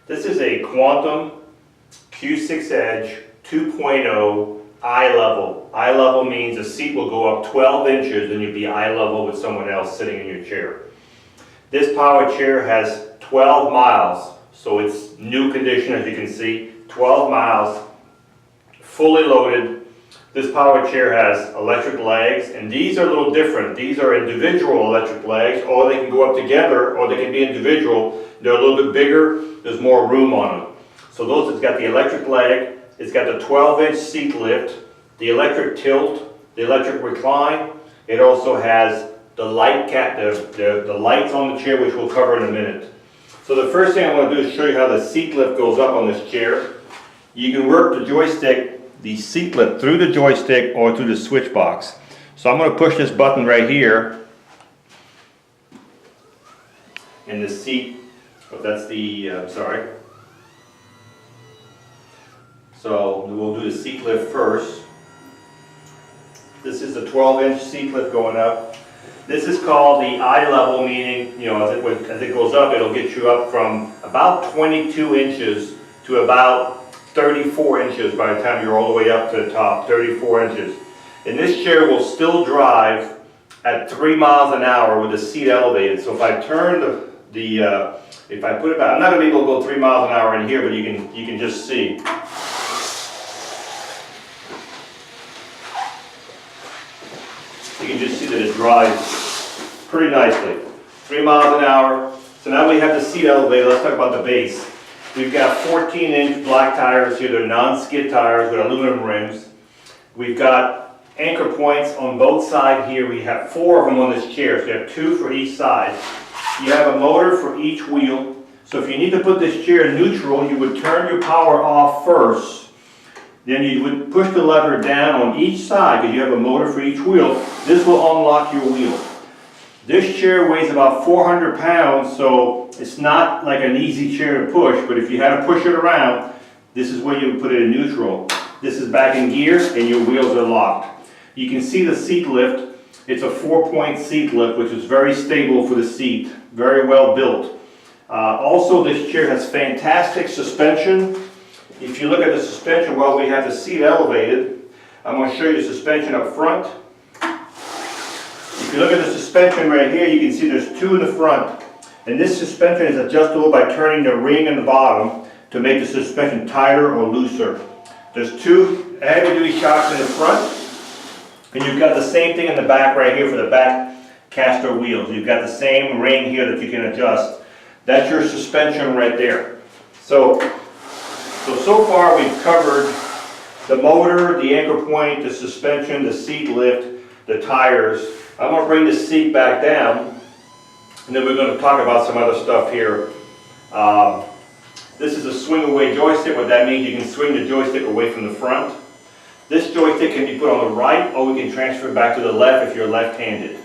This is a Quantum Q6 Edge 2.0 iLevel. iLevel means the seat will go up 12 inches and you'll be eye level with someone else sitting in your chair. This power chair has 12 miles, so it's new condition as you can see, 12 miles, fully loaded. This power chair has electric legs, and these are a little different. These are individual electric legs, or they can go up together, or they can be individual. They're a little bit bigger, there's more room on them. So those, it's got the electric leg, it's got the 12-inch seat lift, the electric tilt, the electric recline. It also has the light the lights on the chair, which we'll cover in a minute. So the first thing I want to do is show you how the seat lift goes up on this chair. You can work the joystick, the seat lift, through the joystick or through the switch box. So I'm going to push this button right here, and the seat, that's the, sorry. So we'll do the seat lift first. This is the 12-inch seat lift going up. This is called the iLevel, meaning, you know, as it goes up, it'll get you up from about 22 inches to about 34 inches by the time you're all the way up to the top, 34 inches. And this chair will still drive at 3 miles an hour with the seat elevated. So if I turn if I put it back, I'm not going to be able to go 3 miles an hour in here, but you can just see. You can just see that it drives pretty nicely. 3 miles an hour. So now we have the seat elevated. Let's talk about the base. We've got 14-inch black tires here. They're non-skid tires with aluminum rims. We've got anchor points on both sides here. We have 4 of them on this chair. So you have 2 for each side. You have a motor for each wheel. So if you need to put this chair in neutral, you would turn your power off first. Then you would push the lever down on each side because you have a motor for each wheel. This will unlock your wheel. This chair weighs about 400 pounds, so it's not like an easy chair to push, but if you had to push it around, this is where you would put it in neutral. This is back in gear and your wheels are locked. You can see the seat lift. It's a 4-point seat lift, which is very stable for the seat, very well built. Also, this chair has fantastic suspension. If you look at the suspension while we have the seat elevated, I'm going to show you the suspension up front. If you look at the suspension right here, you can see there's 2 in the front. And this suspension is adjustable by turning the ring in the bottom to make the suspension tighter or looser. There's 2 heavy-duty shocks in the front, and you've got the same thing in the back right here for the back caster wheels. You've got the same ring here that you can adjust. That's your suspension right there. So far we've covered the motor, the anchor point, the suspension, the seat lift, the tires. I'm going to bring the seat back down, and then we're going to talk about some other stuff here. This is a swing-away joystick. What that means, you can swing the joystick away from the front. This joystick can be put on the right, or we can transfer it back to the left if you're left-handed.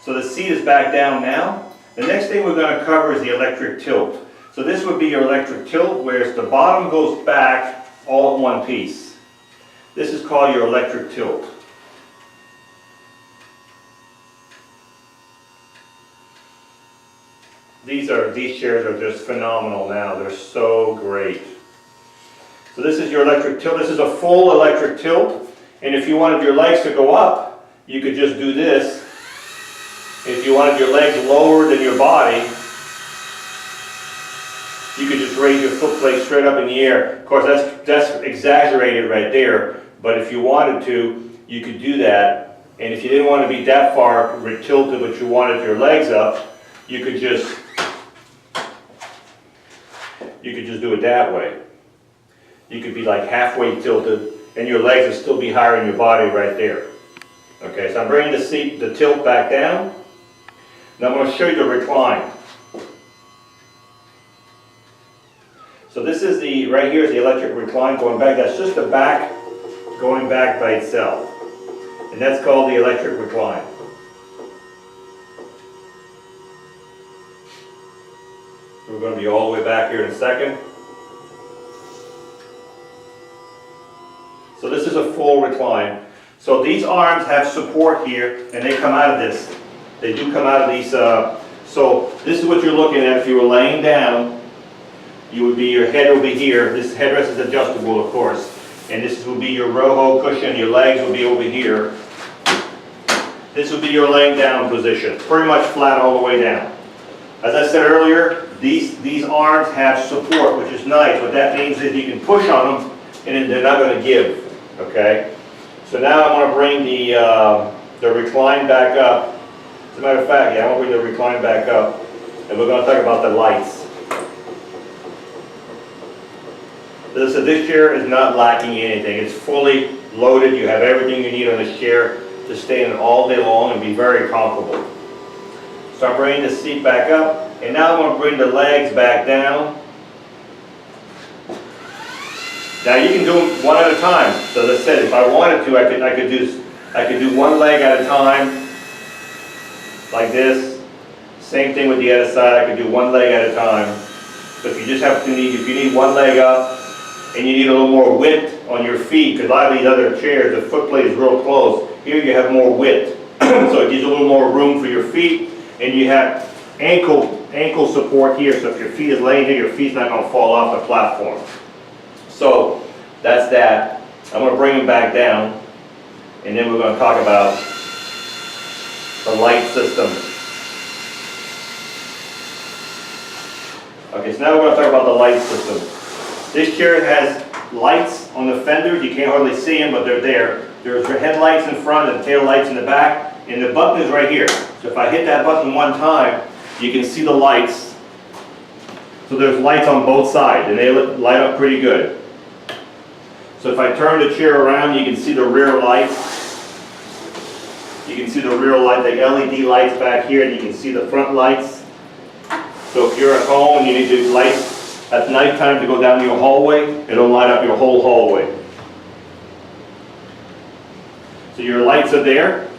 So the seat is back down now. The next thing we're going to cover is the electric tilt. So this would be your electric tilt, where the bottom goes back all in one piece. This is called your electric tilt. These chairs are just phenomenal now. They're so great. So this is your electric tilt. This is a full electric tilt. And if you wanted your legs to go up, you could just do this. If you wanted your legs lower than your body, you could just raise your foot plate straight up in the air. Of course, that's exaggerated right there. But if you wanted to, you could do that. And if you didn't want to be that far tilted, but you wanted your legs up, you could just do it that way. You could be like halfway tilted, and your legs would still be higher than your body right there. Okay, so I'm bringing the tilt back down. Now I'm going to show you the recline. So this is right here is the electric recline going back. That's just the back going back by itself. And that's called the electric recline. We're going to be all the way back here in a second. So this is a full recline. So these arms have support here, and they come out of this. They do come out of these. So this is what you're looking at if you were laying down. your head will be here. This headrest is adjustable, of course. And this will be your row cushion. Your legs will be over here. This will be your laying down position. Pretty much flat all the way down. As I said earlier, these arms have support, which is nice. What that means is you can push on them and they're not going to give. Okay? So now I want to bring the recline back up. As a matter of fact, I want to bring the recline back up. And we're going to talk about the lights. So this chair is not lacking anything. It's fully loaded. You have everything you need on this chair to stay in it all day long and be very comfortable. So I'm bringing the seat back up, and now I'm going to bring the legs back down. Now you can do them one at a time. So as I said, if I wanted to, I could do one leg at a time, like this. Same thing with the other side. I could do one leg at a time. But if you need one leg up, and you need a little more width on your feet, because a lot of these other chairs, the foot plate is real close. Here you have more width, so it gives you a little more room for your feet, and you have ankle support here, so if your feet is laying here, your feet's not going to fall off the platform. So that's that. I'm going to bring them back down, and then we're going to talk about the light system. Okay, so now we're going to talk about the light system. This chair has lights on the fenders. You can't hardly see them, but they're there. There's headlights in front and tail lights in the back, and the button is right here. So if I hit that button one time, you can see the lights. So there's lights on both sides, and they light up pretty good. So if I turn the chair around, you can see the rear lights. You can see the rear light, the LED lights back here, and you can see the front lights. So if you're at home and you need to light at nighttime to go down your hallway, it'll light up your whole hallway. So your lights are there.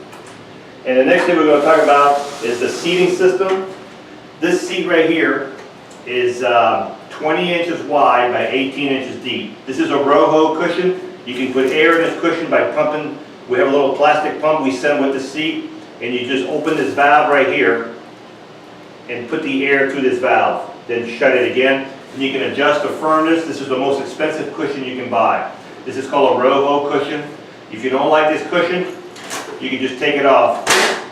And the next thing we're going to talk about is the seating system. This seat right here is 20 inches wide by 18 inches deep. This is a row cushion. You can put air in this cushion by pumping. We have a little plastic pump we send with the seat, and you just open this valve right here and put the air through this valve. Then shut it again. And you can adjust the firmness. This is the most expensive cushion you can buy. This is called a row cushion. If you don't like this cushion, you can just take it off,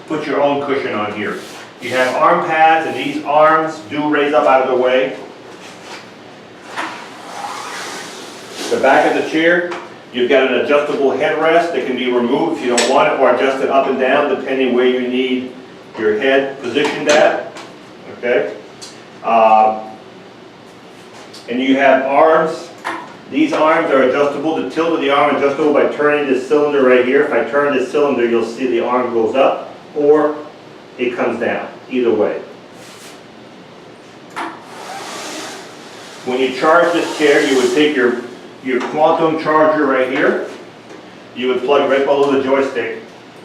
put your own cushion on here. You have arm pads, and these arms do raise up out of the way. The back of the chair, you've got an adjustable headrest that can be removed if you don't want it, or adjusted up and down depending where you need your head positioned at. Okay. And you have arms. These arms are adjustable. The tilt of the arm is adjustable by turning this cylinder right here. If I turn this cylinder, you'll see the arm goes up or it comes down. Either way. When you charge this chair, you would take your quantum charger right here. You would plug right below the joystick.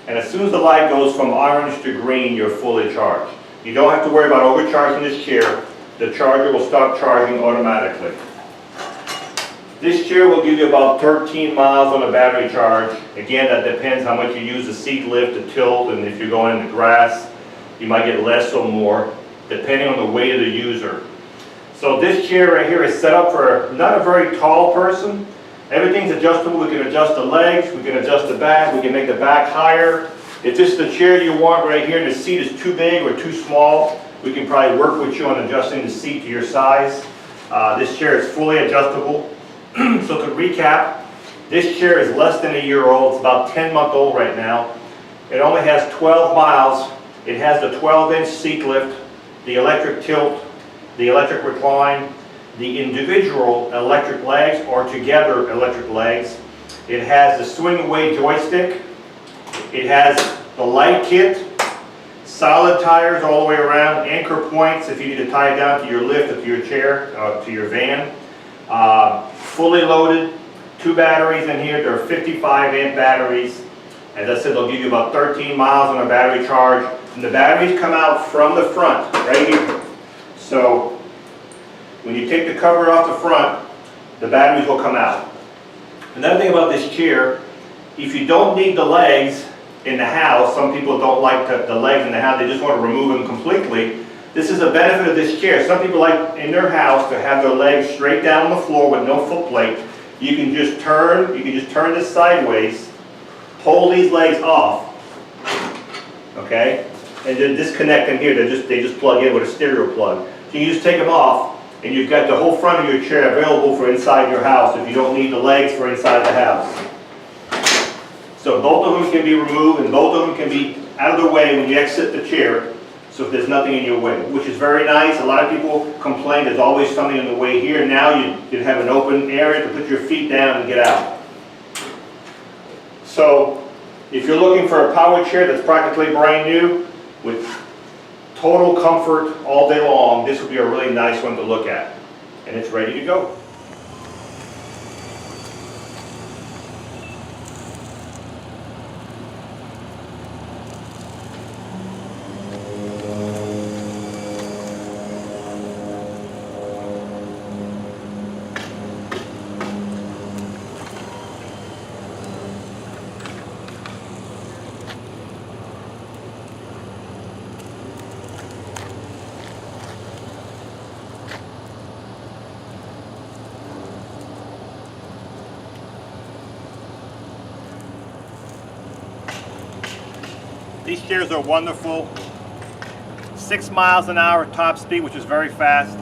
And as soon as the light goes from orange to green, you're fully charged. You don't have to worry about overcharging this chair. The charger will stop charging automatically. This chair will give you about 13 miles on a battery charge. Again, that depends how much you use the seat lift, the tilt, and if you're going in the grass, you might get less or more, depending on the weight of the user. So this chair right here is set up for not a very tall person. Everything's adjustable. We can adjust the legs, we can adjust the back, we can make the back higher. If this is the chair you want right here and the seat is too big or too small, we can probably work with you on adjusting the seat to your size. This chair is fully adjustable. So to recap, this chair is less than a year old. It's about 10-month-old right now. It only has 12 miles. It has the 12-inch seat lift, the electric tilt, the electric recline, the individual electric legs or together electric legs. It has the Swingaway joystick. It has the light kit, solid tires all the way around, anchor points if you need to tie it down to your lift or to your chair, to your van. Fully loaded, 2 batteries in here. They're 55-amp batteries. As I said, they'll give you about 13 miles on a battery charge. And the batteries come out from the front, right here. So when you take the cover off the front, the batteries will come out. Another thing about this chair, if you don't need the legs in the house, some people don't like the legs in the house, they just want to remove them completely. This is a benefit of this chair. Some people like in their house to have their legs straight down on the floor with no foot plate. You can just turn this sideways, pull these legs off, okay? And then disconnect them here. They just plug in with a stereo plug. So you just take them off, and you've got the whole front of your chair available for inside your house if you don't need the legs for inside the house. So both of them can be removed, and both of them can be out of the way when you exit the chair, so if there's nothing in your way, which is very nice. A lot of people complain there's always something in the way here. Now you have an open area to put your feet down and get out. So if you're looking for a power chair that's practically brand new with total comfort all day long, this would be a really nice one to look at. And it's ready to go. These chairs are wonderful. 6 miles an hour top speed, which is very fast.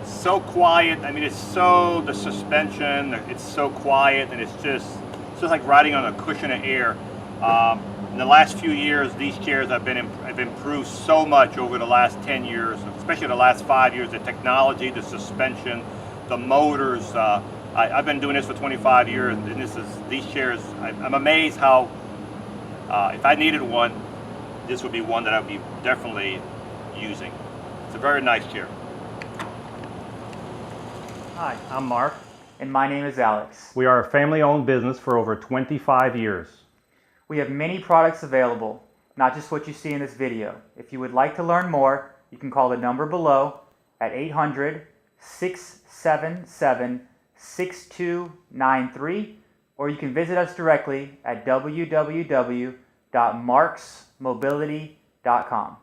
So quiet. I mean, the suspension, it's so quiet, and it's just like riding on a cushion of air. In the last few years, these chairs have improved so much over the last 10 years, especially the last 5 years. The technology, the suspension, the motors. I've been doing this for 25 years, and these chairs. I'm amazed how. If I needed one, this would be one that I would be definitely using. It's a very nice chair. Hi, I'm Mark. And my name is Alex. We are a family-owned business for over 25 years. We have many products available, not just what you see in this video. If you would like to learn more, you can call the number below at 800-677-6293, or you can visit us directly at www.marksmobility.com.